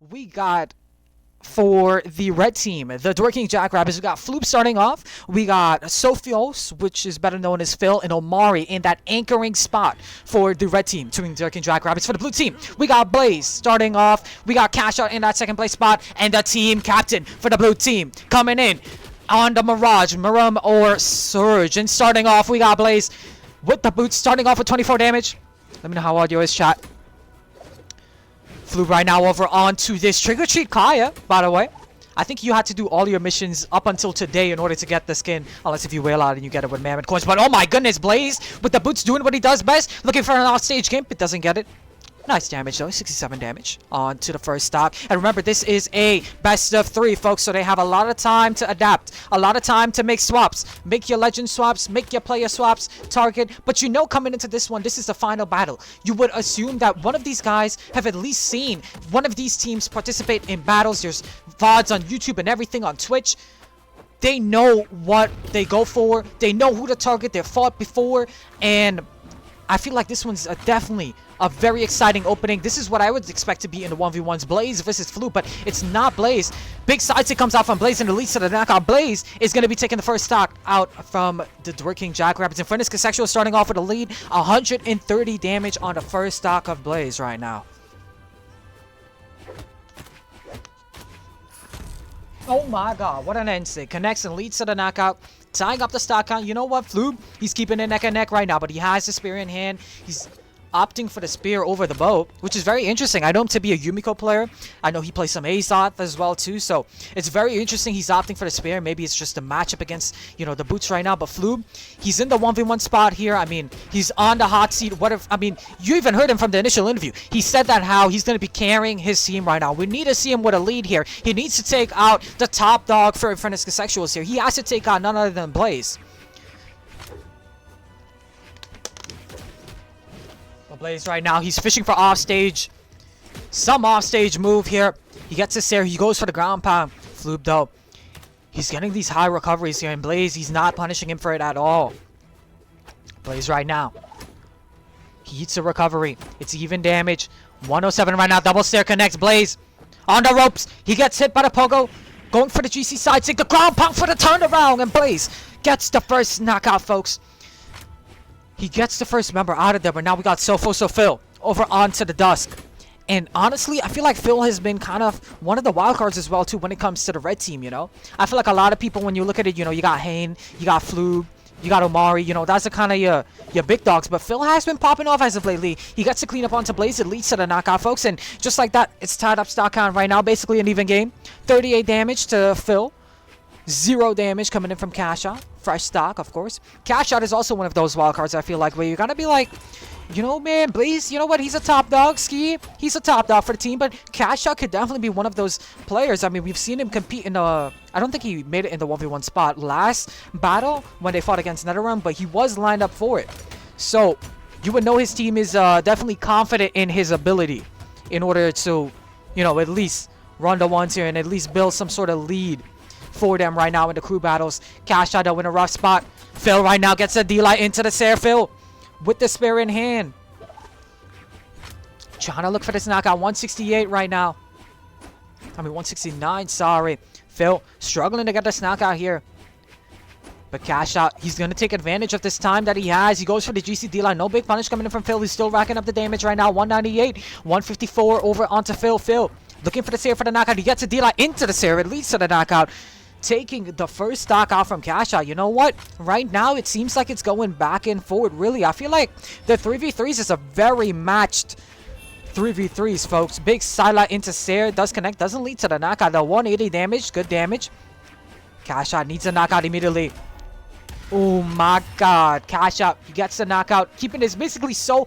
we got for the red team, the dwerking jackrabbits, we got Floop starting off. We got Sophios, which is better known as Phil, and Omari in that anchoring spot for the red team, doing dwerking jackrabbits. For the blue team, we got Blaze starting off. We got Cash Out in that second place spot, and the team captain for the blue team coming in on the Mirage, Miram or Surge. And starting off, we got Blaze with the boots, starting off with 24 damage. Let me know how audio is, chat. Flew right now over onto this Trick or Treat Kaya, by the way. I think you had to do all your missions up until today in order to get the skin. Unless if you whale out and you get it with Mammoth Coins. But oh my goodness, Blaze with the boots doing what he does best. Looking for an offstage gimp. It doesn't get it. Nice damage though, 67 damage on to the first stock. And remember, this is a best of 3, folks, so they have a lot of time to adapt, a lot of time to make swaps, make your legend swaps, make your player swaps, target. But you know, coming into this one, this is the final battle. You would assume that one of these guys have at least seen one of these teams participate in battles. There's VODs on YouTube and everything on Twitch. They know what they go for. They know who to target. They've fought before, and I feel like this one's definitely a very exciting opening. This is what I would expect to be in the 1v1s. Blaze versus Floop, but it's not Blaze. Big side stick comes out from Blaze and the leads to the knockout. Blaze is going to be taking the first stock out from the dwerking jackrabbits. Infernus skixexuals starting off with a lead. 130 damage on the first stock of Blaze right now. Oh my god, what an end state. Connects and leads to the knockout. Tying up the stock count. You know what, Floop? He's keeping it neck and neck right now, but he has the spear in hand. He's opting for the spear over the bow, which is very interesting. I know him to be a Yumiko player. I know he plays some Azoth as well too, so it's very interesting he's opting for the spear. Maybe it's just a matchup against, you know, the boots right now. But Floop, he's in the 1v1 spot here. I mean, he's on the hot seat. What if, I mean, you even heard him from the initial interview. He said that how he's going to be carrying his team right now. We need to see him with a lead here. He needs to take out the top dog for infernus skixexuals here. He has to take out none other than Blaze. Blaze right now, he's fishing for offstage. Some offstage move here. He gets this there. He goes for the ground pound. Floop though, he's getting these high recoveries here. And Blaze, he's not punishing him for it at all. Blaze right now, he eats a recovery. It's even damage. 107 right now. Double stair connects. Blaze on the ropes. He gets hit by the pogo. Going for the GC side stick. The ground pound for the turnaround. And Blaze gets the first knockout, folks. He gets the first member out of there, but now we got Phil over onto the Dusk. And honestly, I feel like Phil has been kind of one of the wild cards as well, too, when it comes to the red team, you know? I feel like a lot of people, when you look at it, you know, you got Hane, you got Flug, you got Omari, you know, that's the kind of your big dogs. But Phil has been popping off as of lately. He gets to clean up onto Blaze. It leads to the knockout, folks. And just like that, it's tied up stock count right now, basically an even game. 38 damage to Phil. 0 damage coming in from Cash Out. Fresh stock, of course. Cash Out is also one of those wild cards, I feel like, where you gotta be like, you know, man, Blaze, you know what? He's a top dog. Ski, he's a top dog for the team, but Cash Out could definitely be one of those players. I mean, we've seen him compete in the... I don't think he made it in the 1v1 spot last battle when they fought against NetherRealm, but he was lined up for it. So, you would know his team is definitely confident in his ability in order to, you know, at least run the ones here and at least build some sort of lead for them right now in the crew battles. Cash Out in a rough spot. Phil right now gets a D-Light into the Sair. Phil with the spear in hand. Trying to look for this knockout. 168 right now. I mean, 169, sorry. Phil struggling to get this knockout here. But Cash Out, he's going to take advantage of this time that he has. He goes for the GC D-Line. No big punish coming in from Phil. He's still racking up the damage right now. 198, 154 over onto Phil. Phil looking for the Sair for the knockout. He gets a D-Line into the Sair. It leads to the knockout. Taking the first stock out from Cash Out. You know what? Right now, it seems like it's going back and forward, really. I feel like the 3v3s is a very matched 3v3s, folks. Big sideline into Sair. Does connect. Doesn't lead to the knockout. The 180 damage. Good damage. Cash Out needs a knockout immediately. Oh my god. Cash Out. He gets the knockout. Keeping this basically so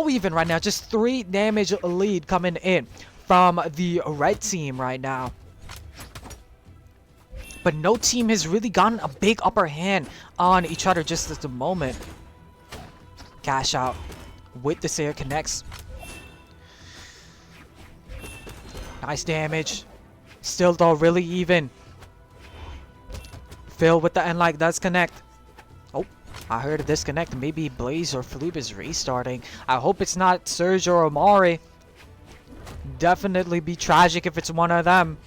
even right now. Just 3 damage lead coming in from the red team right now. But no team has really gotten a big upper hand on each other just at the moment. Cash Out with the Sair connects. Nice damage. Still though really even. Phil with the end-like does connect. Oh, I heard a disconnect. Maybe Blaze or Floob is restarting. I hope it's not Surge or Omari. definitely be tragic if it's one of them.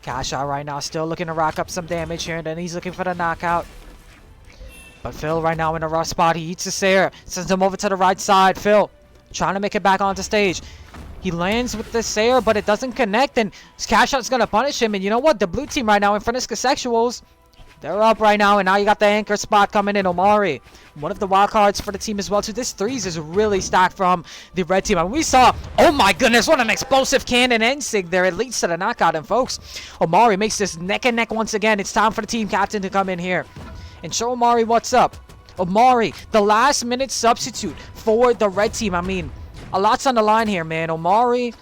Cash out right now, still looking to rack up some damage here, and then he's looking for the knockout. But Phil right now in a rough spot. He eats a Sayer, sends him over to the right side. Phil trying to make it back onto stage. He lands with the Sayer, but it doesn't connect, and Cash out's going to punish him. And you know what? The blue team right now, infernus skixexuals, they're up right now, and now you got the anchor spot coming in. Omari, one of the wild cards for the team as well, too. This threes is really stacked from the red team. And we saw, oh my goodness, what an explosive cannon end sig there. It leads to the knockout. And folks, Omari makes this neck and neck once again. It's time for the team captain to come in here and show Omari what's up. Omari, the last minute substitute for the red team. I mean, a lot's on the line here, man. Omari,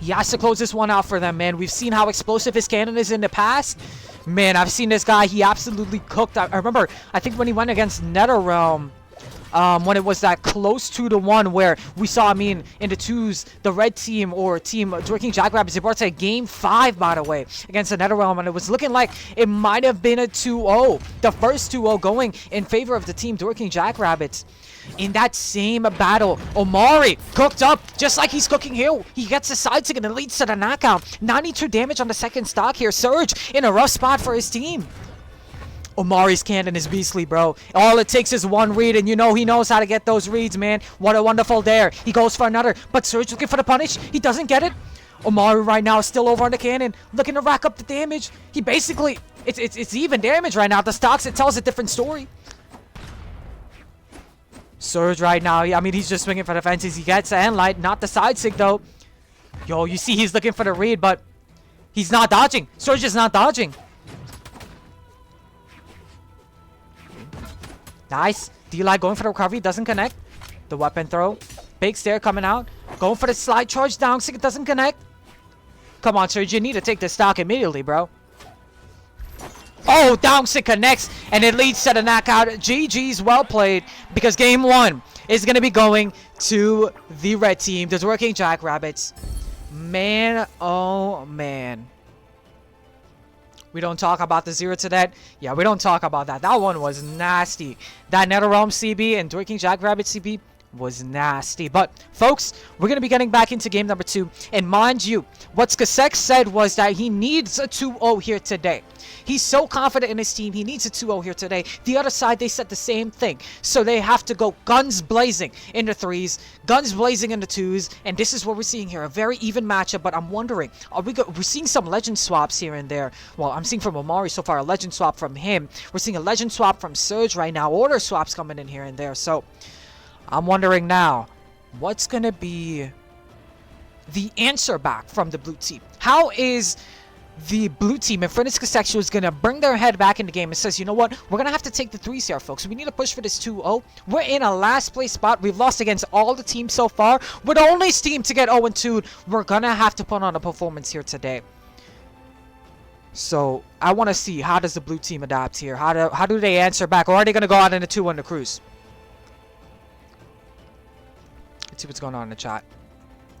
he has to close this one out for them, man. We've seen how explosive his cannon is in the past. Man, I've seen this guy. He absolutely cooked. I remember, I think when he went against NetherRealm, when it was that close 2-1 where we saw, I mean, in the twos, the red team or team dwerking jackrabbits, they brought to game 5, by the way, against the NetherRealm, and it was looking like it might have been a 2-0. The first 2-0 going in favor of the team dwerking jackrabbits. In that same battle, Omari cooked up just like he's cooking here. He gets a side stick and it leads to the knockout. 92 damage on the second stock here. Surge in a rough spot for his team. Omari's cannon is beastly, bro. All it takes is one read, and you know he knows how to get those reads, man. What a wonderful dare. He goes for another, but Surge looking for the punish. He doesn't get it. Omari right now is still over on the cannon, looking to rack up the damage. He basically, it's even damage right now. The stocks, it tells a different story. Surge right now, I mean, he's just swinging for the fences. He gets the end light, not the side sig though. Yo, you see he's looking for the read, but he's not dodging. Surge is not dodging. Nice. D-Light going for the recovery, doesn't connect. The weapon throw. Big stare coming out. Going for the slide charge down, it doesn't connect. Come on, Surge, you need to take the stock immediately, bro. Oh, down sick connects, and it leads to the knockout. GG's, well played, because game 1 is going to be going to the red team, the dwerking jackrabbits. Man, oh man. We don't talk about the 0 to that. Yeah, we don't talk about that. That one was nasty. That NetherRealm CB and dwerking jackrabbit CB was nasty. But folks, we're gonna be getting back into game number 2, and mind you, what Skixex said was that he needs a 2-0 here today. He's so confident in his team, he needs a 2-0 here today. The other side, they said the same thing, so they have to go guns blazing in the 3s, guns blazing in the 2s, and this is what we're seeing here, a very even matchup. But I'm wondering, we're seeing some legend swaps here and there. Well, I'm seeing from Omari so far a legend swap from him. We're seeing a legend swap from Surge right now. Order swaps coming in here and there. So I'm wondering now, what's going to be the answer back from the blue team? How is the blue team, infernus skixexuals, is going to bring their head back in the game and says, you know what, we're going to have to take the 3s here, folks. We need to push for this 2-0. We're in a last place spot. We've lost against all the teams so far. We're the only team to get 0-2. We're going to have to put on a performance here today. So I want to see, how does the blue team adapt here? How do they answer back? Or are they going to go out in a 2-1 to cruise? Let's see what's going on in the chat.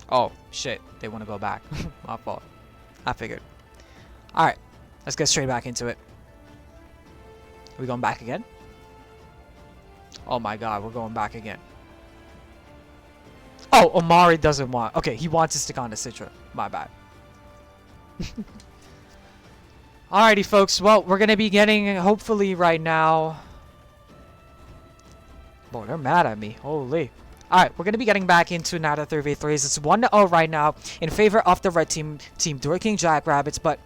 Oh, shit. They want to go back. My fault. I figured. Alright. Let's get straight back into it. Are we going back again? Oh my god, we're going back again. Oh, Omari doesn't want... Okay, he wants to stick on to Citra. My bad. Alrighty, folks. Well, we're going to be getting, hopefully, right now... Boy, they're mad at me. Holy. Alright, we're going to be getting back into another 3v3s. It's 1-0 right now in favor of the red team, Team dwerking jackrabbits, but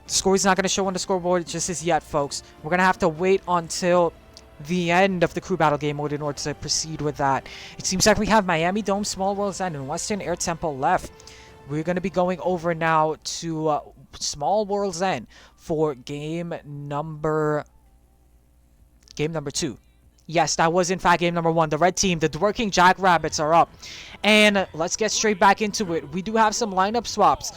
the score is not going to show on the scoreboard just as yet, folks. We're going to have to wait until the end of the crew battle game mode in order to proceed with that. It seems like we have Miami Dome, Small World's End, and Western Air Temple left. We're going to be going over now to Small World's End for game number 2. Yes, that was in fact game number 1. The red team, the dwerking jackrabbits, are up. And let's get straight back into it. We do have some lineup swaps.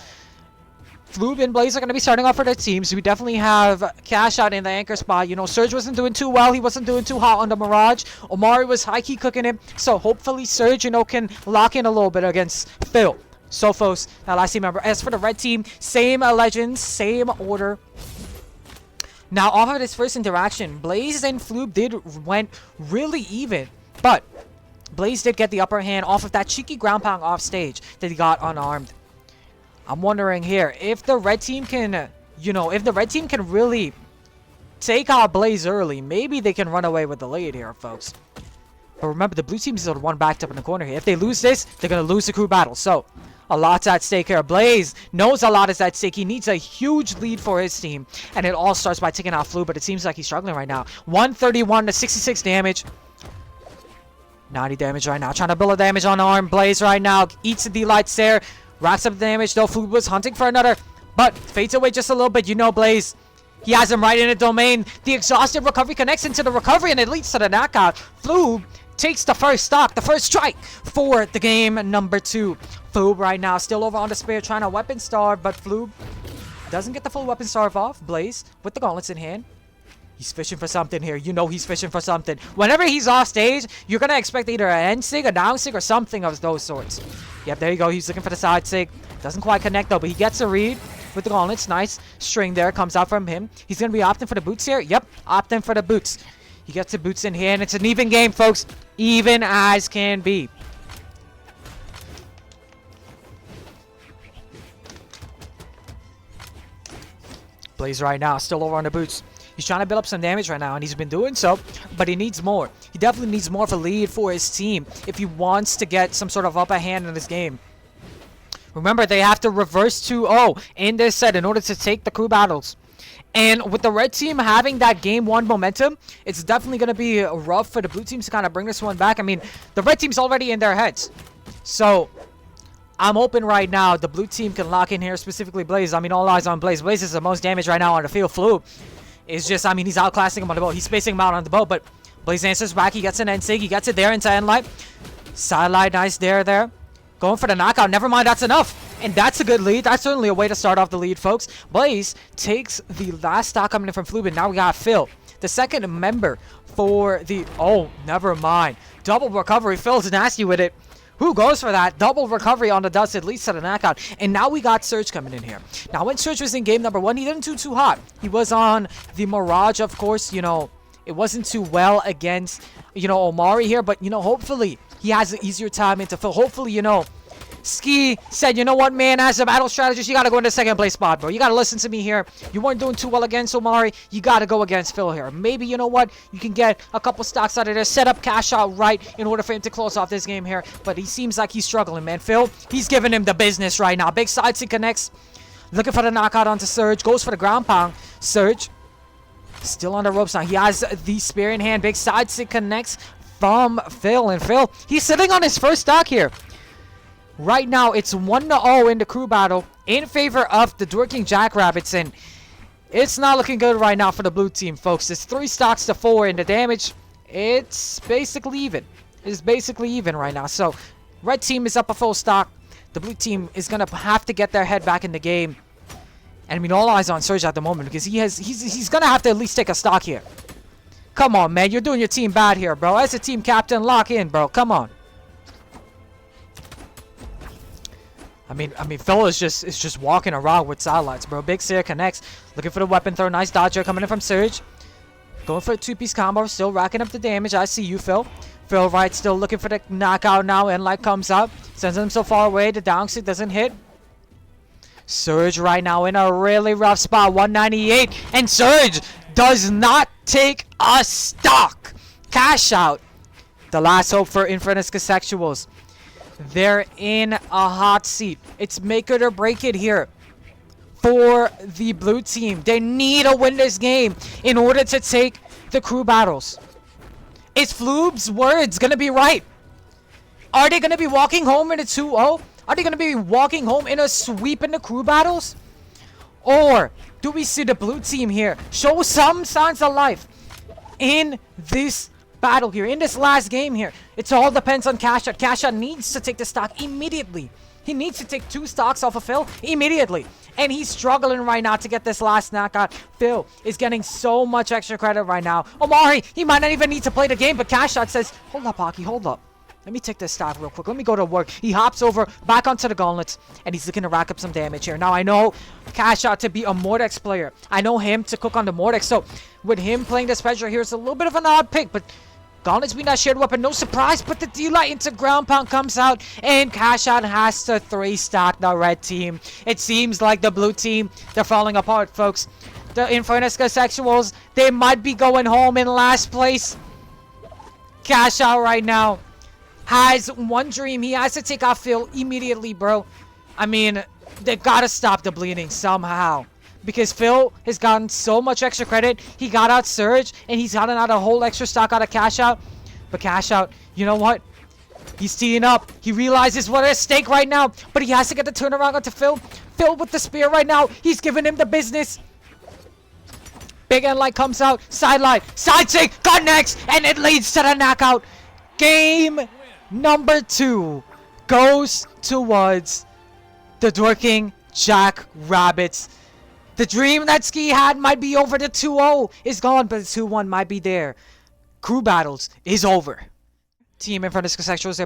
Floob and Blaze are going to be starting off for their teams. We definitely have Cash out in the anchor spot. You know, Surge wasn't doing too well. He wasn't doing too hot on the Mirage. Omari was high-key cooking him. So hopefully Surge, you know, can lock in a little bit against Phil. Sophos, that last team member. As for the red team, same legends, same order. Now, off of this first interaction, Blaze and Floob went really even. But Blaze did get the upper hand off of that cheeky ground pound off stage that he got unarmed. I'm wondering here, if the red team can, if the red team can really take out Blaze early, maybe they can run away with the lead here, folks. But remember, the blue team is the one backed up in the corner here. If they lose this, they're going to lose the crew battle. So, a lot's at stake here. Blaze knows a lot is at stake. He needs a huge lead for his team. And it all starts by taking out Flu, but it seems like he's struggling right now. 131 to 66 damage. 90 damage right now. Trying to build a damage on arm. Blaze right now eats the D-Lights there. Racks up the damage, though. Flu was hunting for another, but fades away just a little bit. Blaze. He has him right in the domain. The exhausted recovery connects into the recovery, and it leads to the knockout. Flu takes the first stock, the first strike for the game number 2. Floob right now still over on the spear, trying to weapon starve, but Floob doesn't get the full weapon starve off. Blaze with the gauntlets in hand. He's fishing for something here. He's fishing for something. Whenever he's off stage, you're going to expect either an end sig, a down sig, or something of those sorts. Yep, there you go. He's looking for the side sig. Doesn't quite connect, though, but he gets a read with the gauntlets. Nice string there comes out from him. He's going to be opting for the boots here. Yep, opting for the boots. He gets the boots in here, and it's an even game, folks. Even as can be. Blaze right now, still over on the boots. He's trying to build up some damage right now, and he's been doing so, but he needs more. He definitely needs more of a lead for his team if he wants to get some sort of upper hand in this game. Remember, they have to reverse 2-0 in this set in order to take the crew battles. And with the red team having that game 1 momentum, it's definitely going to be rough for the blue teams to kind of bring this one back. I mean, the red team's already in their heads. So, I'm hoping right now the blue team can lock in here, specifically Blaze. I mean, all eyes on Blaze. Blaze is the most damage right now on the field. Flu is just, he's outclassing him on the boat. He's spacing him out on the boat, but Blaze answers back. He gets an end sig. He gets it there into end light. Sidelight, nice there. Going for the knockout. Never mind, that's enough. And that's a good lead. That's certainly a way to start off the lead, folks. Blaze takes the last stock coming in from Flubin. Now we got Phil, the second member for the... Oh, never mind. Double recovery. Phil's nasty with it. Who goes for that? Double recovery on the dust. It leads to the knockout. And now we got Surge coming in here. Now, when Surge was in game number 1, he didn't do too hot. He was on the Mirage, of course. It wasn't too well against, Omari here. But, hopefully he has an easier time into Phil. Hopefully, Ski said, you know what, man, as a battle strategist, you got to go into second place spot, bro. You got to listen to me here. You weren't doing too well against Omari. You got to go against Phil here. Maybe, you know what, you can get a couple stocks out of there, set up cash out right in order for him to close off this game here. But he seems like he's struggling, man. Phil, he's giving him the business right now. Big side C connects. Looking for the knockout onto Surge. Goes for the ground pound. Surge still on the ropes now. He has the spear in hand. Big side C connects from Phil. And Phil, he's sitting on his first stock here. Right now, it's 1-0 in the crew battle in favor of the dwerking jackrabbits, and it's not looking good right now for the blue team, folks. It's 3 stocks to 4, and the damage, it's basically even. It's basically even right now. So, red team is up a full stock. The blue team is going to have to get their head back in the game. And I mean, all eyes on Surge at the moment because he's going to have to at least take a stock here. Come on, man. You're doing your team bad here, bro. As a team captain, lock in, bro. Come on. I mean, Phil is just walking around with satellites, bro. Big Seer connects, looking for the weapon throw. Nice dodger coming in from Surge. Going for a 2-piece combo, still racking up the damage. I see you, Phil. Phil right, still looking for the knockout now. And light comes up, sends him so far away. The down stick doesn't hit. Surge right now in a really rough spot, 198, and Surge does not take a stock. Cash out. The last hope for infernus skixexuals. They're in a hot seat. It's make it or break it here for the blue team. They need to win this game in order to take the crew battles. Is Floob's words going to be right? Are they going to be walking home in a 2-0? Are they going to be walking home in a sweep in the crew battles? Or do we see the blue team here show some signs of life in this battle here, in this last game here? It all depends on Cash Out. Cash Out needs to take the stock immediately. He needs to take 2 stocks off of Phil immediately. And he's struggling right now to get this last knockout. Phil is getting so much extra credit right now. Omari, he might not even need to play the game, but Cash Out says, hold up, Hockey, hold up. Let me take this stock real quick. Let me go to work. He hops over, back onto the gauntlets, and he's looking to rack up some damage here. Now, I know Cash Out to be a Mordex player. I know him to cook on the Mordex. So, with him playing this special here, it's a little bit of an odd pick, but Gauntlets being that shared weapon, no surprise, but the D-Light into ground pound comes out, and Cash Out has to 3-stack the red team. It seems like the blue team, they're falling apart, folks. The infernus skixexuals, they might be going home in last place. Cash Out right now has one dream. He has to take out Phil immediately, bro. I mean, they gotta stop the bleeding somehow. Because Phil has gotten so much extra credit. He got out Surge, and he's gotten out a whole extra stock out of Cash Out. But Cash Out, you know what? He's teeing up. He realizes what is at stake right now. But he has to get the turnaround onto Phil. Phil with the spear right now. He's giving him the business. Big end light comes out. Sideline. Side sig. Connects. And it leads to the knockout. Game number 2 goes towards the dwerking jackrabbits. The dream that Ski had might be over. The 2-0 is gone, but the 2-1 might be there. Crew battles is over. Team infernus skixexuals,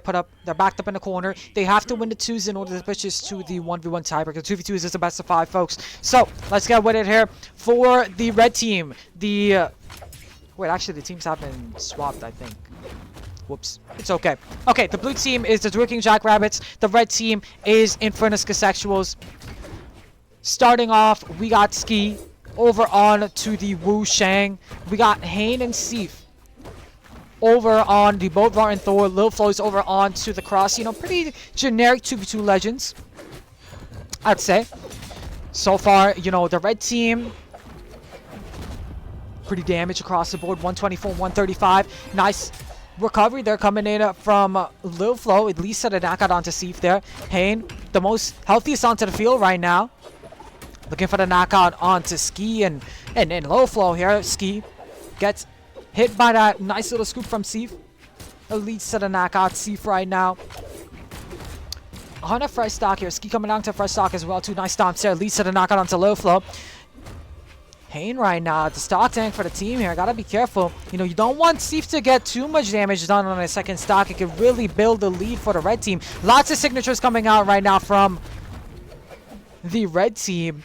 they're backed up in the corner. They have to win the 2s in order to push this to the 1v1 tiebreaker. The 2v2 is just the best of 5, folks. So, let's get with it here. For the red team, wait, actually, the teams have been swapped, I think. Whoops. It's okay. Okay, the blue team is the dwerking jackrabbits. The red team is infernus skixexuals. Starting off, we got Ski over on to the Wu Shang. We got Hane and Seif over on the Bodvar and Thor. Lil Flo is over on to the Cross. You know, pretty generic 2v2 legends, I'd say. So far, you know, the red team, pretty damaged across the board. 124, 135. Nice recovery there coming in from Lil Flo. At least set a knockout onto Seif there. Hane, the most healthiest onto the field right now. Looking for the knockout onto Ski and Low Flow here. Ski gets hit by that nice little scoop from Seif. It leads to the knockout. Seif right now on a fresh stock here. Ski coming down to fresh stock as well. 2 nice stomps there. Leads to the knockout onto Low Flow. Hane right now, the stock tank for the team here. Gotta be careful. You know, you don't want Seif to get too much damage done on a second stock. It could really build the lead for the red team. Lots of signatures coming out right now from the red team.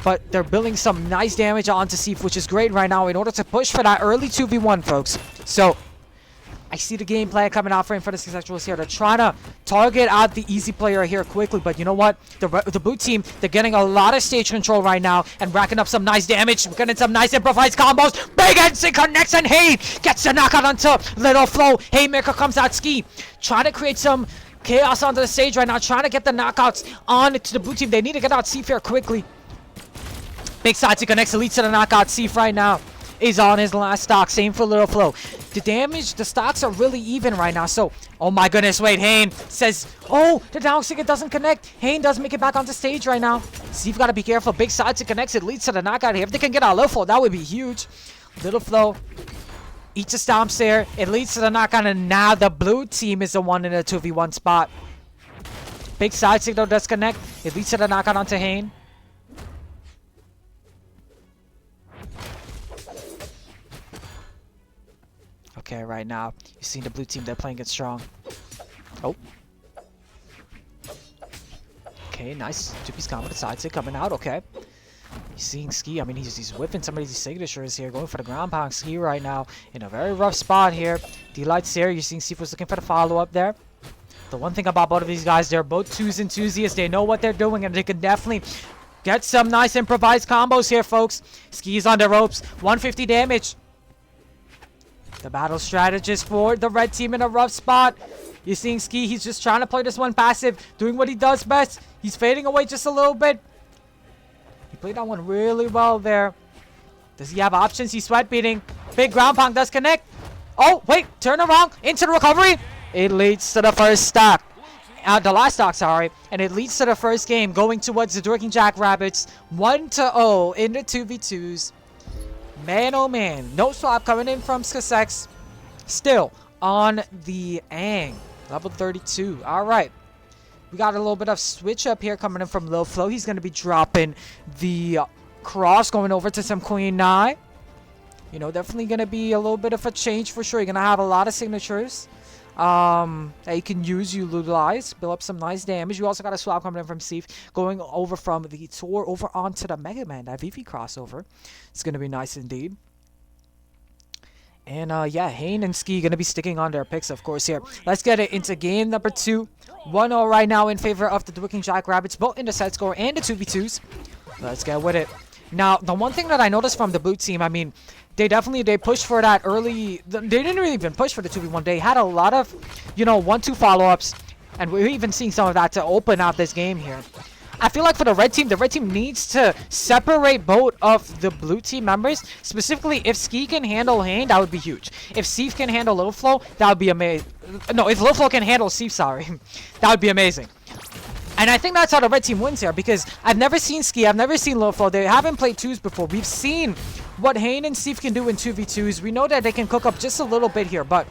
But they're building some nice damage onto Seif, which is great right now in order to push for that early 2v1, folks. So, I see the gameplay coming out for infernus skixexuals here. They're trying to target out the easy player here quickly. But you know what? The blue team, they're getting a lot of stage control right now and racking up some nice damage. We're getting some nice improvised combos. Big NC connects and Hane gets the knockout onto Little Flo. Haymaker comes out. Ski trying to create some chaos onto the stage right now. Trying to get the knockouts on to the blue team. They need to get out Seif here quickly. Big side to connects, leads to the knockout. Seif right now is on his last stock. Same for Little Flo. The damage, the stocks are really even right now. So, oh my goodness, wait. Hane says, oh, the down stick, it doesn't connect. Hane does make it back onto stage right now. Seif got to be careful. Big side to connects, it leads to the knockout here. If they can get out Little Flo, that would be huge. Little Flo eats a stomps there. It leads to the knockout, and now the blue team is the one in the 2v1 spot. Big side stick, though, does connect. It leads to the knockout onto Hane. Okay, right now, you're seeing the blue team, they're playing it strong. Oh. Okay, nice. 2-piece combo to side stick coming out, okay. You're seeing Ski, I mean, he's whipping some of these signatures here, going for the ground pound. Ski right now in a very rough spot here. D-Light's here, you're seeing Seif was looking for the follow-up there. The one thing about both of these guys, they're both 2s enthusiasts. They know what they're doing, and they can definitely get some nice improvised combos here, folks. Ski's on the ropes, 150 damage. The battle strategist for the red team in a rough spot. You're seeing Ski, he's just trying to play this one passive, doing what he does best. He's fading away just a little bit. He played that one really well there. Does he have options? He's sweat beating. Big ground pound does connect. Oh, wait, turn around into the recovery. It leads to the first stock. The last stock, sorry. And it leads to the first game going towards the dwerking jackrabbits. 1-0 in the 2v2s. Man, oh man. No swap coming in from Skixex. Still on the Aang. Level 32. Alright. We got a little bit of switch up here coming in from Lil Flo. He's going to be dropping the cross going over to some Queen Nai. You know, definitely going to be a little bit of a change for sure. You're going to have a lot of signatures that you can utilize, build up some nice damage. You also got a swap coming in from Seif, going over from the Tor over onto the Mega Man, that VV crossover. It's going to be nice indeed. And yeah, Hane and Ski gonna be sticking on their picks, of course, here. Let's get it into game number 2. 1-0 right now in favor of the dwerking jackrabbits, both in the set score and the 2v2s. Let's get with it. Now, the one thing that I noticed from the blue team, I mean, they pushed for that early. They didn't really even push for the 2v1. They had a lot of, 1-2 follow-ups, and we're even seeing some of that to open up this game here. I feel like for the red team needs to separate both of the blue team members. Specifically, if Ski can handle Hane, that would be huge. If Steve can handle Low Flow, that would be amazing. No, if Low Flow can handle Steve, sorry, that would be amazing. And I think that's how the red team wins here, because I've never seen Ski, I've never seen Low Flow. They haven't played 2s before. We've seen what Hane and Steve can do in 2v2s. We know that they can cook up just a little bit here, but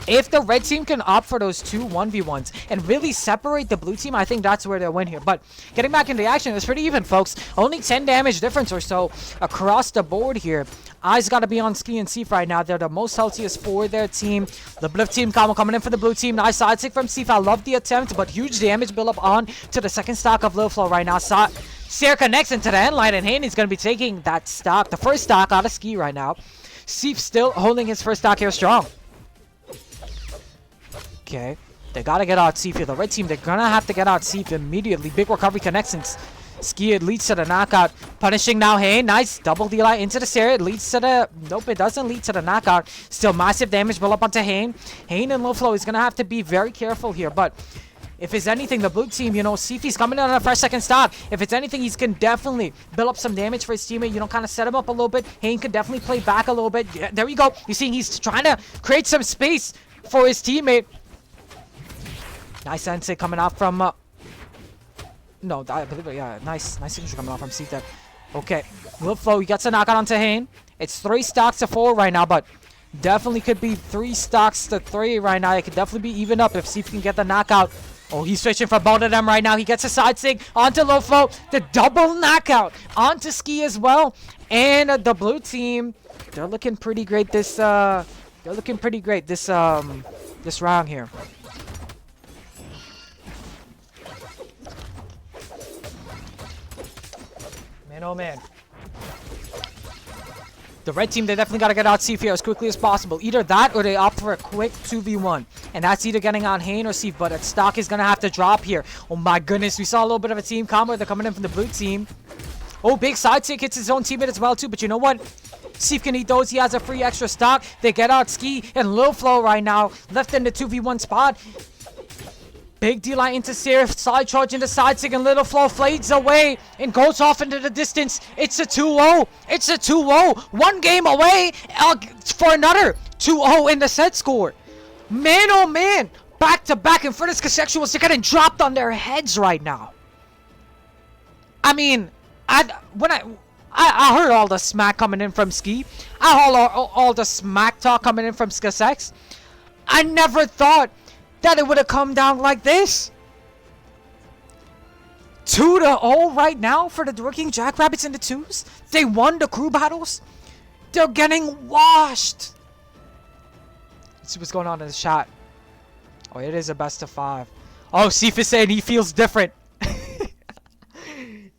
if the red team can opt for those 2 1v1s and really separate the blue team, I think that's where they'll win here. But getting back into action, it's pretty even, folks. Only 10 damage difference or so across the board here. Eyes got to be on Ski and Steve right now. They're the most healthiest for their team. The blue team combo coming in for the blue team. Nice side stick from Steve. I love the attempt, but huge damage build up on to the second stock of Low Flow right now. Sarah connects into the end line, and Haney's going to be taking that stock, the first stock out of Ski right now. Steve still holding his first stock here strong. Okay, they gotta get out Seif here. The red team, they're gonna have to get out Seif immediately. Big recovery connects and Ski, it leads to the knockout. Punishing now Hane. Nice double D-line into the Sarah. It leads to the... Nope, it doesn't lead to the knockout. Still massive damage built up onto Hane. Hane and Low Flow is gonna have to be very careful here, but if it's anything, the blue team, Seifi's coming in on a fresh second stock. If it's anything, he can definitely build up some damage for his teammate. Kind of set him up a little bit. Hane can definitely play back a little bit. Yeah, there we go. You see, he's trying to create some space for his teammate. Nice sensei coming out from... no, I believe it, yeah. Nice signature coming out from Seif there. Okay, Low Flow, he gets a knockout onto Hane. It's 3 stocks to 4 right now, but definitely could be 3 stocks to 3 right now. It could definitely be even up if Seif can get the knockout. Oh, he's switching for both of them right now. He gets a side sig onto Low Flow. The double knockout onto Ski as well. And the blue team, they're looking pretty great this this round here. Man, oh man. The red team, they definitely got to get out Seif here as quickly as possible. Either that or they opt for a quick 2v1. And that's either getting on Hane or Seif, but that stock is going to have to drop here. Oh my goodness, we saw a little bit of a team combo. They're coming in from the blue team. Oh, big side tick hits his own teammate as well too, but you know what? Seif can eat those. He has a free extra stock. They get out Ski and Low Flow right now. Left in the 2v1 spot. Big D-line into Sarah, side charge into side sig, and Little Flow fades away and goes off into the distance. It's a 2-0. It's a 2-0. 1 game away for another 2-0 in the set score. Man, oh man. Back to back infernus skixexuals. They're getting dropped on their heads right now. I mean, I heard all the smack coming in from Ski. I heard all the smack talk coming in from skixex. I never thought that it would have come down like this. 2-0 right now for the dwerking jackrabbits in the 2s. They won the crew battles. They're getting washed. Let's see what's going on in the chat. Oh, it is a best of 5. Oh, Seif is saying he feels different.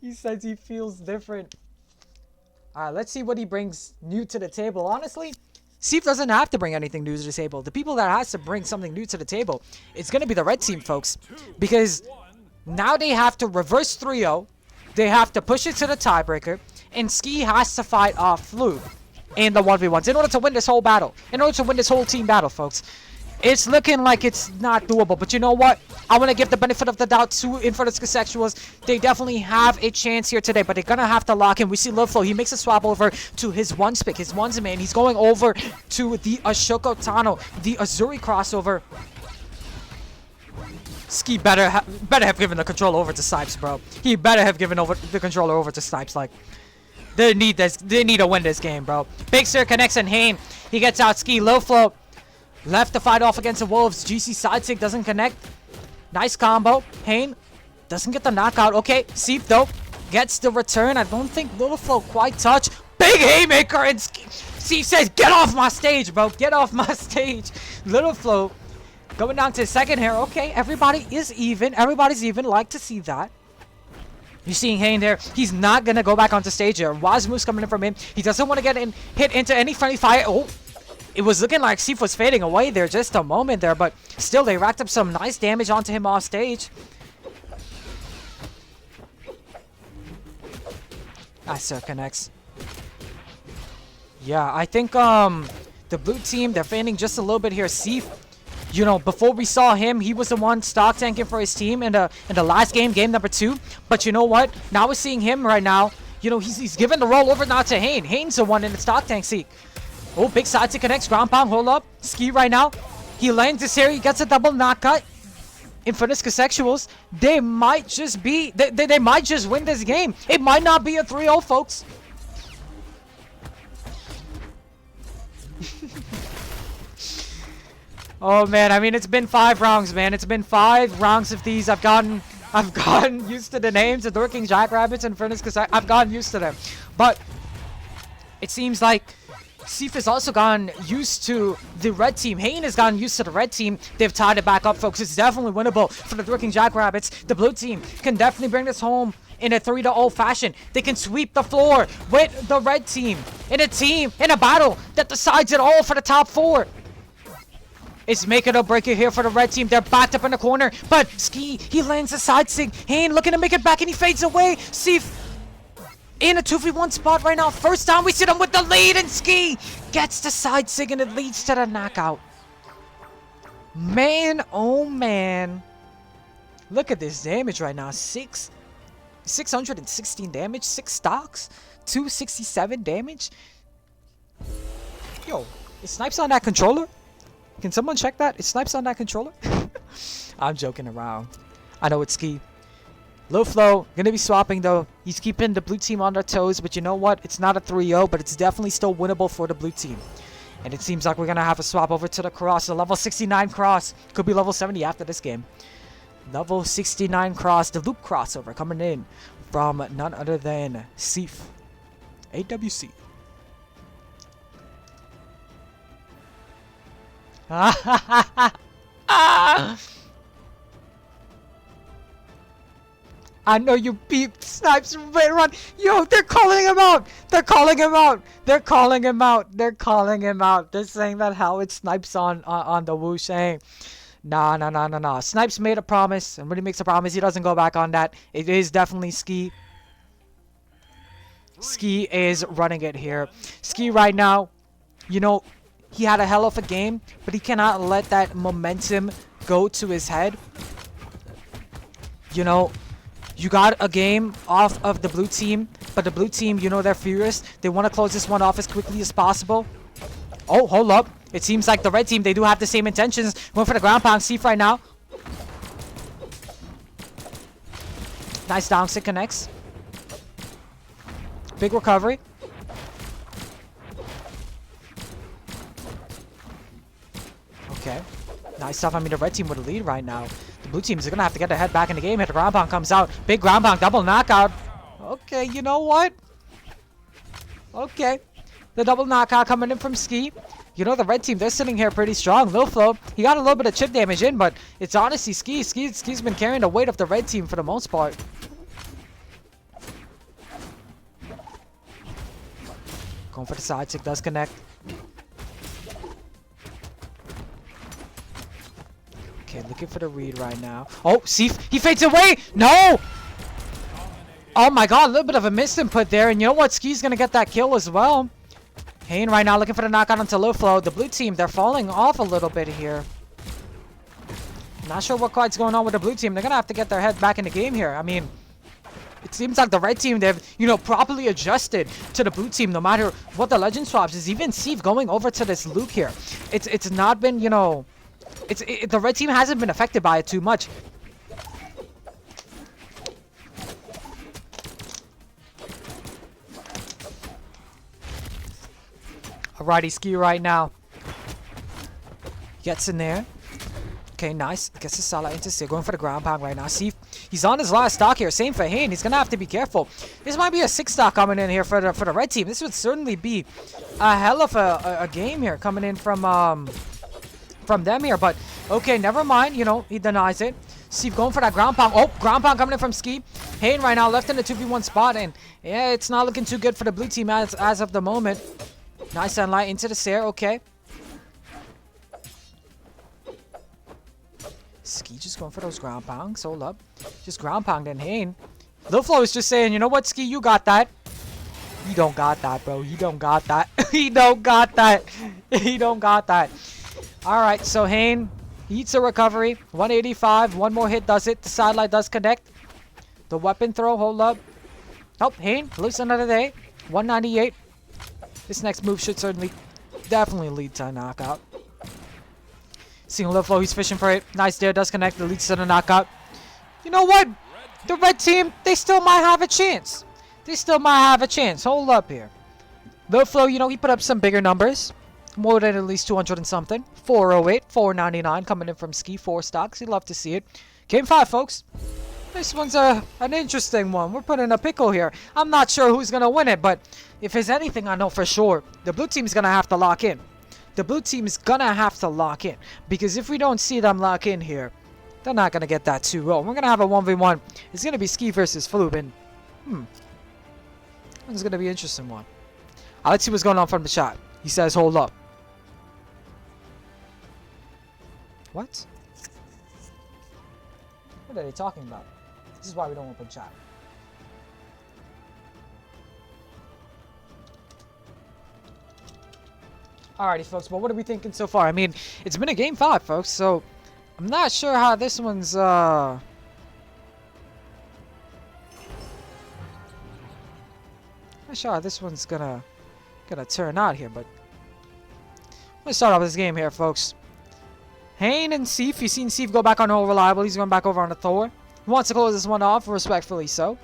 He says he feels different. Alright, let's see what he brings new to the table. Honestly, Seif doesn't have to bring anything new to the table. The people that has to bring something new to the table, it's going to be the red team, folks. Because now they have to reverse 3-0. They have to push it to the tiebreaker. And Ski has to fight off Flube in the 1v1s in order to win this whole battle. In order to win this whole team battle, folks. It's looking like it's not doable. But you know what? I want to give the benefit of the doubt to infernus skixexuals. They definitely have a chance here today. But they're going to have to lock in. We see Low Flow. He makes a swap over to his one pick. His one's man. He's going over to the Ashoka Tano. The Azuri crossover. Ski better have given the controller over to Snipes, bro. He better have given over the controller over to Snipes. Like, they need this. They need to win this game, bro. Big Sir connects and Hane. He gets out Ski. Low Flow. Left to fight off against the Wolves. GC side sig doesn't connect. Nice combo. Hane doesn't get the knockout. Okay, Seif though gets the return. I don't think Little Flow quite touched. Big haymaker and Seif says, "Get off my stage, bro. Get off my stage." Little Flow going down to second here. Okay, everybody is even. Everybody's even. Like to see that. You're seeing Hayne there. He's not going to go back onto stage here. Wazmu's coming in from him. He doesn't want to get hit into any friendly fire. Oh, it was looking like Sif was fading away there just a moment there, but still they racked up some nice damage onto him off stage. Nice sir connects. Yeah, I think the blue team, they're fanning just a little bit here. Sif, you know, before we saw him, he was the one stock tanking for his team in the last game, game number 2. But you know what? Now we're seeing him right now. You know, he's giving the roll over now to Hayne. Hayne's the one in the stock tank seat. Oh, big side to connects. Ground pound, hold up. Ski right now. He lands this here. He gets a double knockout. Infernus skixexuals, they might just be, they might just win this game. It might not be a 3-0, folks. Oh man, I mean, it's been 5 rounds, man. It's been 5 rounds of these. I've gotten used to the names of dwerking, jackrabbits, and infernus, because I've gotten used to them. But it seems like Sif has also gotten used to the red team. Hayne has gotten used to the red team. They've tied it back up, folks. It's definitely winnable for the dwerking jackrabbits. The blue team can definitely bring this home in a 3-0 fashion. They can sweep the floor with the red team in a battle that decides it all for the top 4. It's make it or break it here for the red team. They're backed up in the corner, but Ski, he lands a side sig. Hayne looking to make it back, and he fades away. Sif in a 2v1 spot right now. First time we see them with the lead, and Ski gets the side sig, and it leads to the knockout. Man, oh man. Look at this damage right now. 616 damage, 6 stocks, 267 damage. Yo, it snipes on that controller? Can someone check that? It snipes on that controller? I'm joking around. I know it's Ski. Low flow, gonna be swapping though. He's keeping the blue team on their toes, but you know what? It's not a 3-0, but it's definitely still winnable for the blue team. And it seems like we're gonna have a swap over to the cross, the level 69 cross. Could be level 70 after this game. Level 69 cross, the loop crossover coming in from none other than Sif. AWC. I know you beep snipes right run. Yo, they're calling him out. They're calling him out. They're calling him out. They're calling him out. They're saying that how it snipes on the Wu saying. Nah. Snipes made a promise, and when he makes a promise, he doesn't go back on that. It is definitely Ski. Ski is running it here. Ski right now, you know, he had a hell of a game, but he cannot let that momentum go to his head. You know, you got a game off of the blue team, but the blue team, you know, they're furious. They want to close this one off as quickly as possible. Oh, hold up. It seems like the red team, they do have the same intentions. Going for the ground pound. Sif right now. Nice down stick connects. Big recovery. Okay. Nice stuff. I mean, the red team with a lead right now. The blue teams are going to have to get their head back in the game. Hit the ground pound comes out. Big ground pound. Double knockout. Okay, you know what? Okay. The double knockout coming in from Ski. You know, the red team, they're sitting here pretty strong. Low flow. He got a little bit of chip damage in, but it's honestly Ski. Ski's been carrying the weight of the red team for the most part. Going for the side stick. Does connect. Okay, looking for the read right now. Oh, Sif, he fades away. No! Oh my god, a little bit of a misinput there. And you know what? Ski's going to get that kill as well. Hayne right now looking for the knockout onto low flow. The blue team, they're falling off a little bit here. Not sure what quite's going on with the blue team. They're going to have to get their head back in the game here. I mean, it seems like the red team, they've, you know, properly adjusted to the blue team no matter what the legend swaps is. Even Sif going over to this Luke here. It's not been, you know... the red team hasn't been affected by it too much. Alrighty, Ski right now. Gets in there. Okay, nice. Gets the Sala into Sig. Going for the ground pound right now. See, he's on his last stock here. Same for Hayne. He's going to have to be careful. This might be a 6 stock coming in here for the red team. This would certainly be a hell of a game here coming in from them here. But, okay, never mind. You know, he denies it. Sif going for that ground pound. Oh, ground pound coming in from Ski. Hayne right now left in the 2v1 spot, and yeah, it's not looking too good for the blue team as of the moment. Nice sunlight into the Sair, okay. Ski just going for those ground pounds. Hold up. Just ground pounding Hayne. Lil is just saying, you know what, Ski, you got that. He don't got that, bro. He don't got that. He don't got that. He don't got that. Alright, so Hayne eats a recovery. 185. One more hit does it. The sidelight does connect. The weapon throw, hold up. Oh, Hayne lives another day. 198. This next move should certainly definitely lead to a knockout. Seeing Lil he's fishing for it. Nice dare does connect. It leads to the knockout. You know what? The red team, they still might have a chance. They still might have a chance. Hold up here. Lil, you know, he put up some bigger numbers. More than at least 200 and something. 408, 499 coming in from Ski 4 stocks. You'd love to see it. Game 5, folks. This one's an interesting one. We're putting a pickle here. I'm not sure who's going to win it, but if there's anything I know for sure, the blue team's going to have to lock in. The blue team's going to have to lock in. Because if we don't see them lock in here, they're not going to get that 2-0. We're going to have a 1v1. It's going to be Ski versus Floob. And, it's going to be an interesting one. Let's see what's going on from the chat. He says, hold up. What? What are they talking about? This is why we don't open chat. Alrighty, folks. Well, what are we thinking so far? I mean, it's been a game 5, folks. So, I'm not sure how this one's, not sure how this one's gonna turn out here, but let's start off this game here, folks. Hayne and Seif. You've seen Seif go back on All Reliable. He's going back over on the Thor. He wants to close this one off, respectfully so.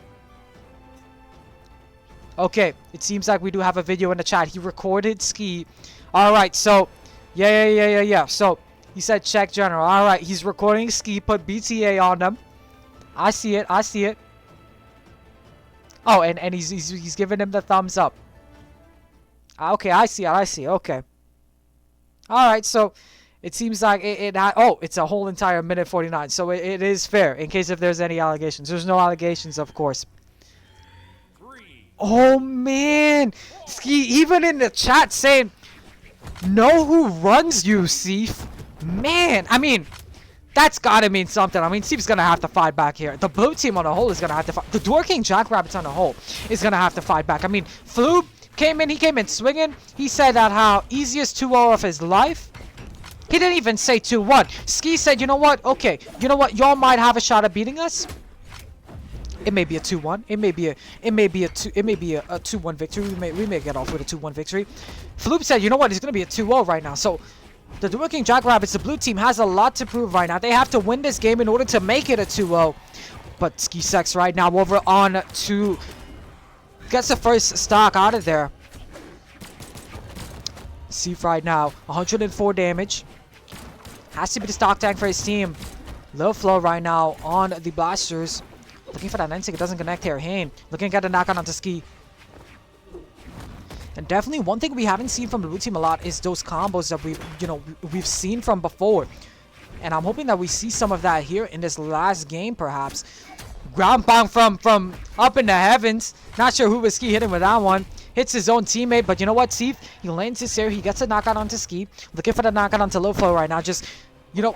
Okay, it seems like we do have a video in the chat. He recorded Ski. Alright, so, yeah. So, he said check general. Alright, he's recording Ski, put BTA on them. I see it. Oh, and he's giving him the thumbs up. Okay, I see. Okay. Alright, so it seems like it's a whole entire minute 49. So it is fair in case if there's any allegations. There's no allegations, of course. Oh, man. Ski, even in the chat saying, know who runs you, Seif. Man, I mean, that's got to mean something. I mean, Seif's going to have to fight back here. The blue team on the whole is going to have to fight. The dwerking jackrabbits on the whole is going to have to fight back. I mean, Floob came in swinging. He said that how easiest 2-0 of his life. He didn't even say 2-1. Ski said, you know what? Okay, you know what? Y'all might have a shot at beating us. It may be a 2-1. It may be a 2-1 victory. We may get off with a 2-1 victory. Floob said, you know what? It's gonna be a 2-0 right now. So the dwerking jackrabbits, the blue team, has a lot to prove right now. They have to win this game in order to make it a 2-0. But Skixex right now over on to gets the first stock out of there. Seif right now, 104 damage. Has to be the stock tank for his team. Low flow right now on the blasters. Looking for that N-Sig. It doesn't connect here. Hayne looking at the knockout onto Ski. And definitely one thing we haven't seen from the blue team a lot is those combos that we've seen from before. And I'm hoping that we see some of that here in this last game, perhaps. Ground pound from up in the heavens. Not sure who was Ski hitting with that one. Hits his own teammate, but you know what, Seif? He lands his here. He gets a knockout onto Ski. Looking for the knockout onto Low Flow right now. Just,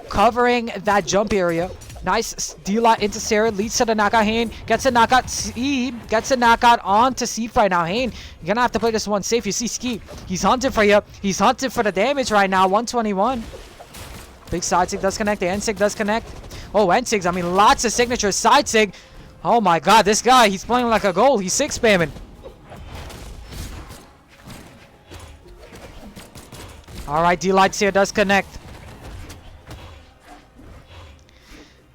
covering that jump area. Nice D-lot into Sarah. Leads to the knockout. Hayne gets a knockout. Seif gets a knockout onto Seif right now. Hayne, you're going to have to play this one safe. You see Ski. He's hunting for you. He's hunting for the damage right now. 121. Big side sig does connect. The N-Sig does connect. Oh, N-Sigs. I mean, lots of signatures. Side sig. Oh, my God. This guy, he's playing like a goal. He's 6 spamming. Alright, D-Lights here does connect.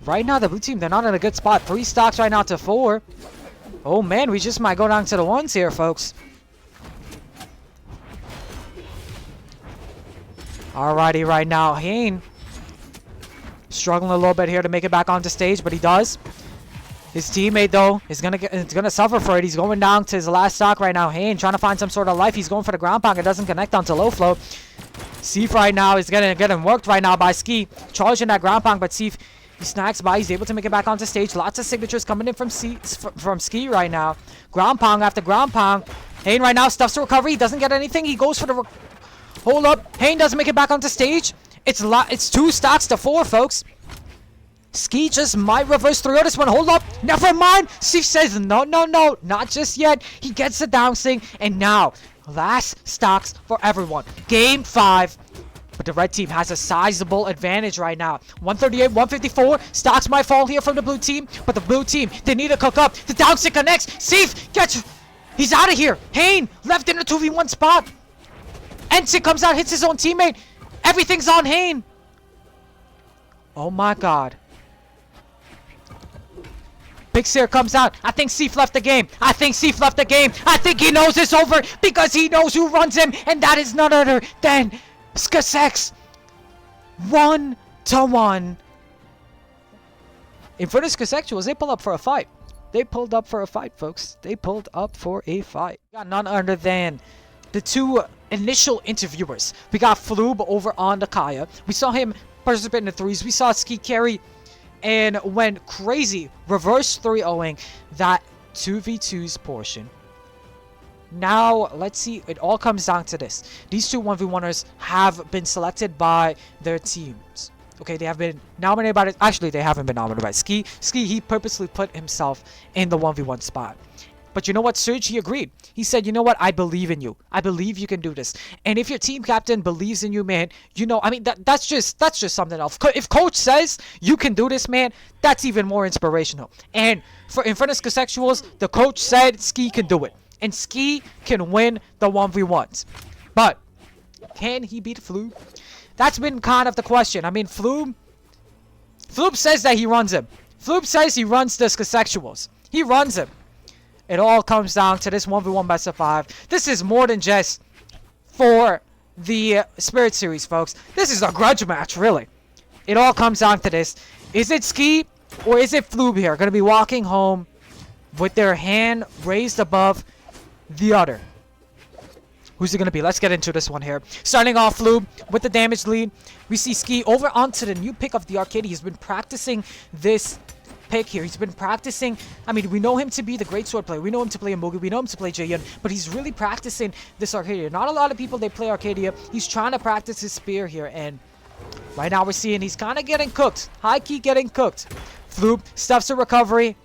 Right now, the blue team, they're not in a good spot. 3 stocks right now to 4. Oh, man, we just might go down to the 1s here, folks. Alrighty, right now, Hayne struggling a little bit here to make it back onto stage, but he does. His teammate, though, is gonna suffer for it. He's going down to his last stock right now. Hayne trying to find some sort of life. He's going for the ground pound. It doesn't connect onto Low Flow. Seif right now is getting worked right now by Ski. Charging that ground pound, but Seif, He snacks by. He's able to make it back onto stage. Lots of signatures coming in from Ski right now. Ground pound after ground pound. Hayne right now stuffs the recovery. He doesn't get anything. He goes for the hold up. Hayne doesn't make it back onto stage. It's 2 stocks to 4, folks. Ski just might reverse 3-0 this one. Hold up. Never mind. Steve says no, no, no. Not just yet. He gets the down sing. And now, last stocks for everyone. Game 5. But the red team has a sizable advantage right now. 138, 154. Stocks might fall here from the blue team. But the blue team, they need to cook up. The down stick connects. Steve gets... He's out of here. Hayne left in the 2v1 spot. Ensick comes out, hits his own teammate. Everything's on Hayne. Oh my god. Big Seer comes out. I think Steve left the game. I think Steve left the game. I think he knows it's over because he knows who runs him. And that is none other than... Skixexuals 1-1. Infernus skixexuals, they pulled up for a fight. They pulled up for a fight, folks. They pulled up for a fight. We got none other than the 2 initial interviewers. We got Floob over on the Kaya. We saw him participate in the 3s. We saw Ski carry and went crazy. Reverse 3-0ing that 2v2's portion. Now, let's see. It all comes down to this. These 2 1v1ers have been selected by their teams. Okay, they have been nominated by... Actually, they haven't been nominated by Ski. Ski, he purposely put himself in the 1v1 spot. But you know what, Serge? He agreed. He said, you know what? I believe in you. I believe you can do this. And if your team captain believes in you, man, you know, I mean, that's just something else. If coach says you can do this, man, that's even more inspirational. And for infernus skixexuals, the coach said Ski can do it. And Ski can win the 1v1s. But can he beat Floob? That's been kind of the question. I mean, Floob says that he runs him. Floob says he runs the skixexuals. He runs him. It all comes down to this 1v1 best of 5. This is more than just for the Spirit Series, folks. This is a grudge match, really. It all comes down to this. Is it Ski or is it Floob here? Going to be walking home with their hand raised above the other. Who's it going to be? Let's get into this one here. Starting off Floob with the damage lead. We see Ski over onto the new pick of the arcade. He's been practicing this pick here. He's been practicing. I mean, we know him to be the great sword player. We know him to play Mugi. We know him to play Jaehyun. But he's really practicing this Arcadia. Not a lot of people, they play Arcadia. He's trying to practice his spear here. And right now we're seeing he's kind of getting cooked. High key getting cooked. Floob stuffs a recovery.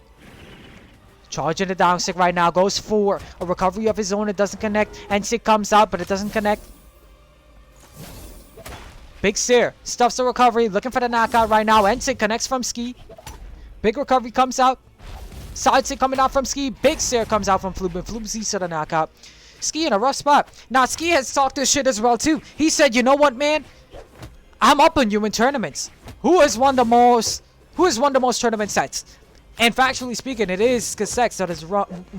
Charging the down stick right now. Goes for a recovery of his own. It doesn't connect. Ensick comes out, but it doesn't connect. Big Seer stuffs the recovery. Looking for the knockout right now. Ensick connects from Ski. Big recovery comes out. Side stick coming out from Ski. Big Seer comes out from Floob. And Floob sees to the knockout. Ski in a rough spot. Now, Ski has talked this shit as well, too. He said, you know what, man? I'm up on you in tournaments. Who has won the most tournament sets? And factually speaking, it is Skixexuals that has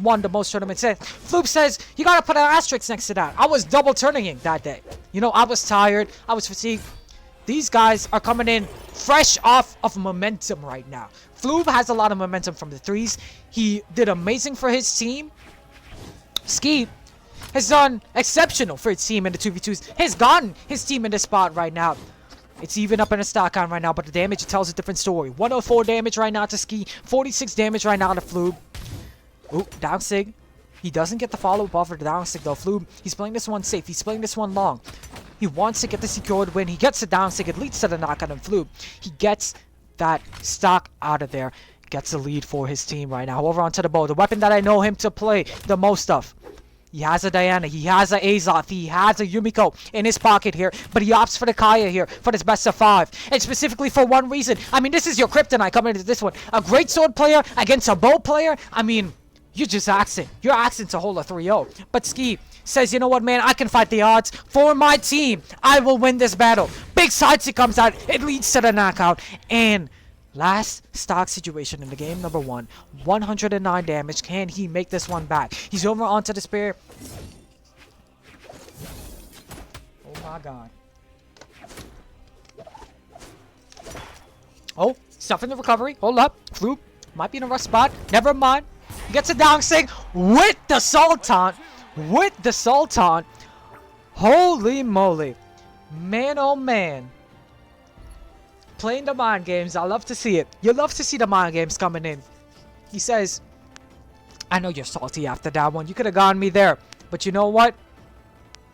won the most tournament sets. Floob says, you gotta put an asterisk next to that. I was double turning that day. You know, I was tired. I was fatigued. These guys are coming in fresh off of momentum right now. Floob has a lot of momentum from the 3s. He did amazing for his team. Ski has done exceptional for his team in the 2v2s. Has gotten his team in this spot right now. It's even up in a stock count right now, but the damage tells a different story. 104 damage right now to Ski. 46 damage right now to Floob. Ooh, down sig. He doesn't get the follow-up off of the down sig though. Floob, he's playing this one safe. He's playing this one long. He wants to get the secured win. He gets the down sig. It leads to the knockout on Floob. He gets that stock out of there. Gets the lead for his team right now. Over onto the bow. The weapon that I know him to play the most of. He has a Diana, he has a Azoth, he has a Yumiko in his pocket here, but he opts for the Kaya here for this best of 5. And specifically for one reason. I mean, this is your kryptonite coming into this one. A great sword player against a bow player. I mean, you're just axing. You're axing to hold a 3-0. But Ski says, you know what, man? I can fight the odds. For my team, I will win this battle. Big side stick comes out. It leads to the knockout. And last stock situation in the game number 1. 109 damage. Can he make this one back? He's over onto the spear. Oh my god. Oh, stuff in the recovery. Hold up. Floob might be in a rough spot. Never mind. He gets a down sig with the Sultan. With the Sultan. Holy moly. Man, oh man. Playing the mind games. I love to see it. You love to see the mind games coming in. He says, I know you're salty after that one. You could have gotten me there. But you know what?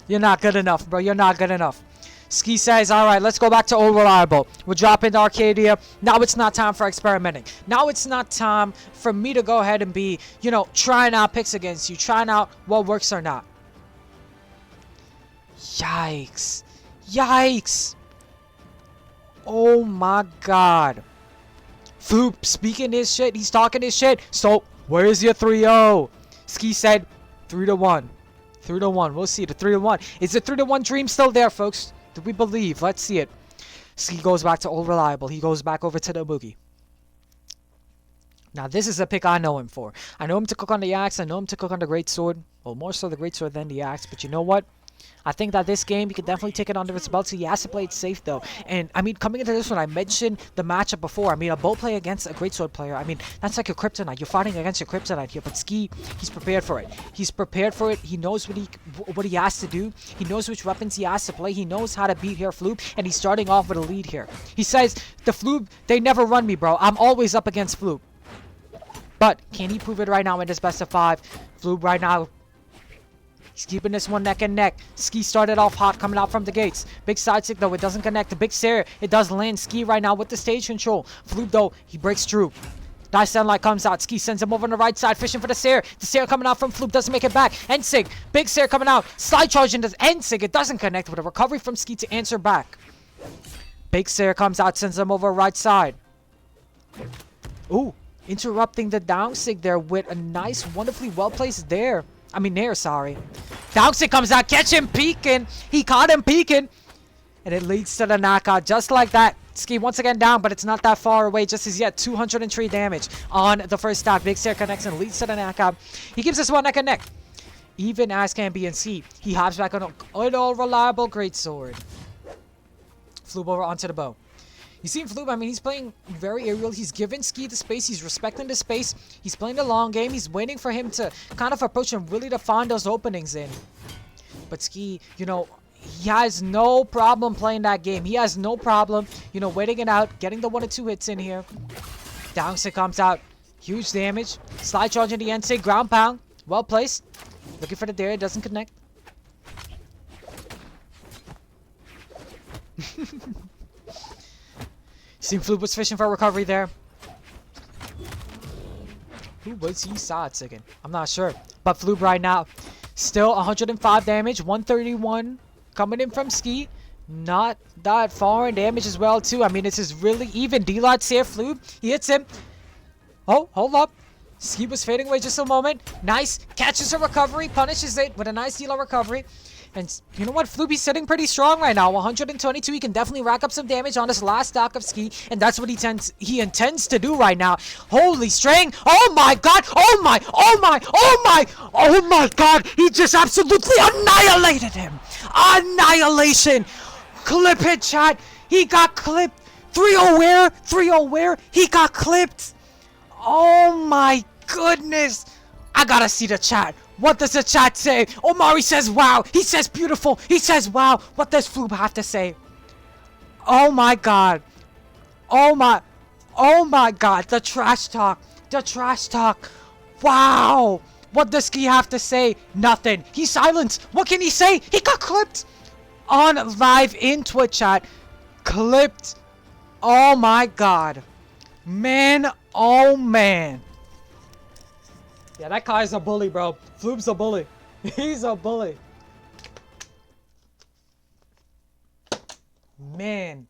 You're not good enough, bro. You're not good enough. Ski says, alright, let's go back to Old Reliable. We're dropping to Arcadia. Now it's not time for experimenting. Now it's not time for me to go ahead and be, you know, trying out picks against you. Trying out what works or not. Yikes. Yikes. Oh my god. Floop speaking his shit. He's talking his shit. So, where's your 3-0? Ski said 3-1. 3-1. We'll see. The 3-1. Is the 3-1 dream still there, folks? Do we believe? Let's see it. Ski goes back to Old Reliable. He goes back over to the boogie. Now, this is a pick I know him for. I know him to cook on the axe. I know him to cook on the greatsword. Well, more so the greatsword than the axe. But you know what? I think that this game, he can definitely take it under his belt. So he has to play it safe, though. And, I mean, coming into this one, I mentioned the matchup before. I mean, a bow play against a greatsword player. I mean, that's like your kryptonite. You're fighting against your kryptonite here. But Ski, he's prepared for it. He's prepared for it. He knows what he has to do. He knows which weapons he has to play. He knows how to beat here Floop. And he's starting off with a lead here. He says, the Floop, they never run me, bro. I'm always up against Floop. But can he prove it right now in this best of 5? Floop right now, he's keeping this one neck and neck. Ski started off hot coming out from the gates. Big side stick though, it doesn't connect. The big stair, it does land Ski right now with the stage control. Floop though, he breaks through. Nice sunlight comes out. Ski sends him over on the right side, fishing for the stair. The stair coming out from Floop doesn't make it back. Ensig, big stair coming out. Slide charge into Ensig. It doesn't connect with a recovery from Ski to answer back. Big stair comes out, sends him over right side. Ooh, interrupting the down sig there with a nice, wonderfully well-placed there. I mean, nair, sorry. Downsy comes out, catch him peeking. He caught him peeking. And it leads to the knockout just like that. Ski once again down, but it's not that far away just as yet. 203 damage on the first stop. Big stair connects and leads to the knockout. He gives us one neck and neck. Even as can be in Ski. He hops back on an all reliable greatsword. Flew over onto the bow. You see Floop, I mean, he's playing very aerial. He's giving Ski the space. He's respecting the space. He's playing the long game. He's waiting for him to kind of approach and really to find those openings in. But Ski, you know, he has no problem playing that game. He has no problem, you know, waiting it out, getting the 1 or 2 hits in here. Downsig comes out. Huge damage. Slide charge in the end. Ground pound. Well placed. Looking for the dare. It doesn't connect. Seen Floop was fishing for a recovery there. Who was he again? I'm not sure. But Floop right now, still 105 damage, 131 coming in from Ski. Not that far in damage as well, too. I mean, this is really even. D-Lot's here, Floop. He hits him. Oh, hold up. Ski was fading away just a moment. Nice. Catches a recovery, punishes it with a nice D-Lot recovery. And you know what? Floopy's sitting pretty strong right now. 122. He can definitely rack up some damage on this last stock of Ski. And that's what he intends to do right now. Holy string. Oh my god. Oh my. Oh my. Oh my. Oh my god. He just absolutely annihilated him. Annihilation. Clip hit, chat. He got clipped. 3-0 where? 3-0 where? He got clipped. Oh my goodness. I gotta see the chat. What does the chat say? Omari says wow. He says beautiful. He says wow. What does Floop have to say? Oh my god. Oh my. Oh my god. The trash talk. The trash talk. Wow. What does Ski have to say? Nothing. He's silenced. What can he say? He got clipped. On live in Twitch chat. Clipped. Oh my god. Man. Oh man. Yeah, that guy's a bully, bro. Floop's a bully. He's a bully. Man.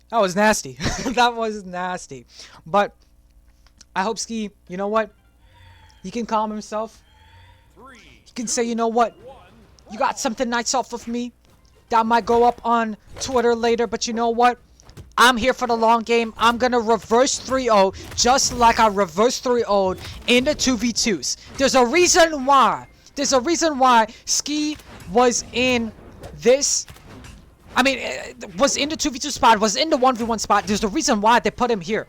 That was nasty. That was nasty. But I hope Ski, you know what? He can calm himself. He can say, you know what? You got something nice off of me. That might go up on Twitter later, but you know what? I'm here for the long game. I'm going to reverse 3-0 just like I reverse 3-0'd in the 2v2s. There's a reason why. There's a reason why Ski was in this. I mean, was in the 2v2 spot, was in the 1v1 spot. There's a reason why they put him here.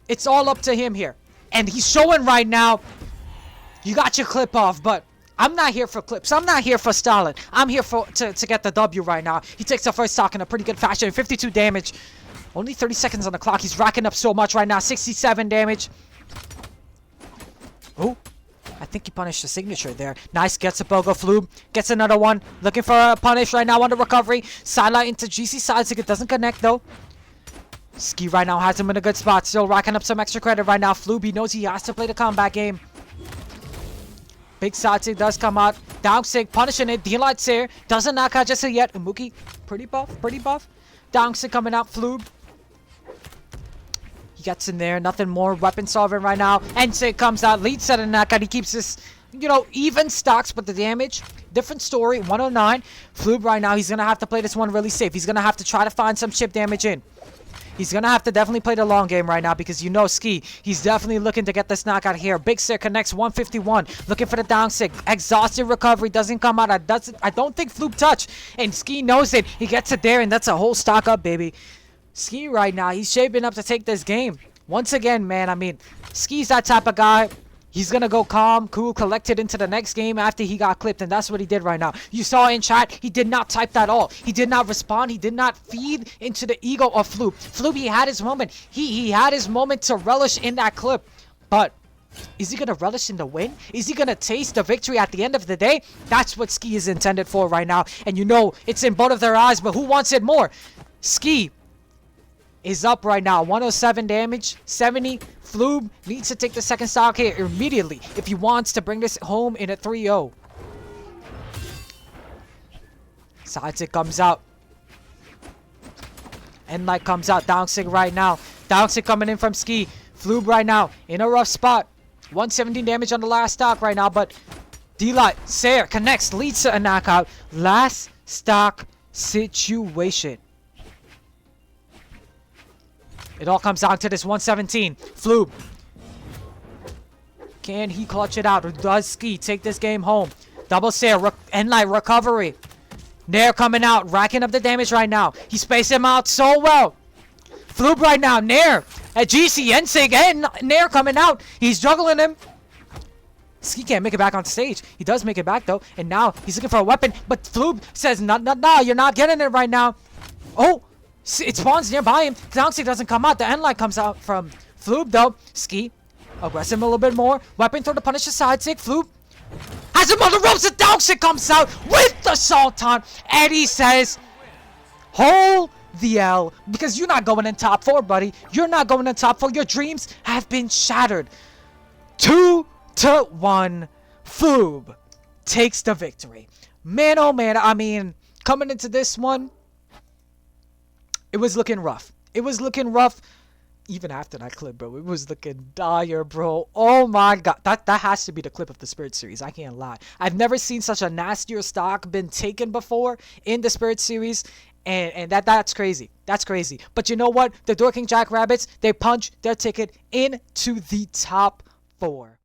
It's all up to him here. And he's showing right now, you got your clip off, but I'm not here for clips. I'm not here for stalling. I'm here to get the W right now. He takes the first stock in a pretty good fashion. 52 damage. Only 30 seconds on the clock. He's racking up so much right now. 67 damage. Oh, I think he punished the signature there. Nice. Gets a Bogo Flube. Gets another one. Looking for a punish right now on the recovery. Sideline into GC side. It doesn't connect though. Ski right now has him in a good spot. Still racking up some extra credit right now. Flube, he knows he has to play the combat game. Big side sig does come out. Down sig punishing it. D-Light Seer doesn't knock out just yet. Umuki, pretty buff, pretty buff. Down sig coming out. Flube. He gets in there. Nothing more. Weapon solving right now. And sig comes out. Lead set and knockout. He keeps this, you know, even stocks, but the damage. Different story. 109. Flube right now. He's going to have to play this one really safe. He's going to have to try to find some chip damage in. He's going to have to definitely play the long game right now because you know Ski. He's definitely looking to get this knockout here. Big Sir connects 151. Looking for the down sig. Exhausted recovery. Doesn't come out. I don't think Flube touch. And Ski knows it. He gets it there and that's a whole stock up, baby. Ski right now. He's shaping up to take this game. Once again, man. I mean, Ski's that type of guy. He's going to go calm, cool, collected into the next game after he got clipped. And that's what he did right now. You saw in chat, he did not type that all. He did not respond. He did not feed into the ego of Flube. Flube, he had his moment. He had his moment to relish in that clip. But is he going to relish in the win? Is he going to taste the victory at the end of the day? That's what Ski is intended for right now. And you know, it's in both of their eyes. But who wants it more? Ski is up right now. 107 damage. 70. Flube needs to take the second stock here immediately if he wants to bring this home in a 3-0. Sidesick comes out. Endlight comes out. Downsig right now. Downsig coming in from Ski. Flube right now in a rough spot. 117 damage on the last stock right now, but D-Light, Sayer connects, leads to a knockout. Last stock situation. It all comes down to this 117. Flube. Can he clutch it out? Or does Ski take this game home? Double Sayer. Endlight recovery. Nair coming out. Racking up the damage right now. He spaced him out so well. Flube right now. Nair. At GC. Ensig. And Nair coming out. He's juggling him. Ski can't make it back on stage. He does make it back though. And now he's looking for a weapon. But Flube says, no, you're not getting it right now. Oh. It spawns nearby him. Downsig doesn't come out. The Endlight comes out from Flube though. Ski. Aggressive a little bit more. Weapon throw to punish the side sig. Flube. Has him on the ropes. The Downsig comes out with the Sultan. And he says, hold the L. Because you're not going in top 4, buddy. You're not going in top 4. Your dreams have been shattered. 2-1. Flube takes the victory. Man, oh man. I mean, coming into this one, it was looking rough. It was looking rough even after that clip, bro. It was looking dire, bro. Oh my god. That has to be the clip of the Spirit series. I can't lie. I've never seen such a nastier stock been taken before in the Spirit series. And that's crazy. That's crazy. But you know what? The dwerking jackrabbits, they punch their ticket into the top 4.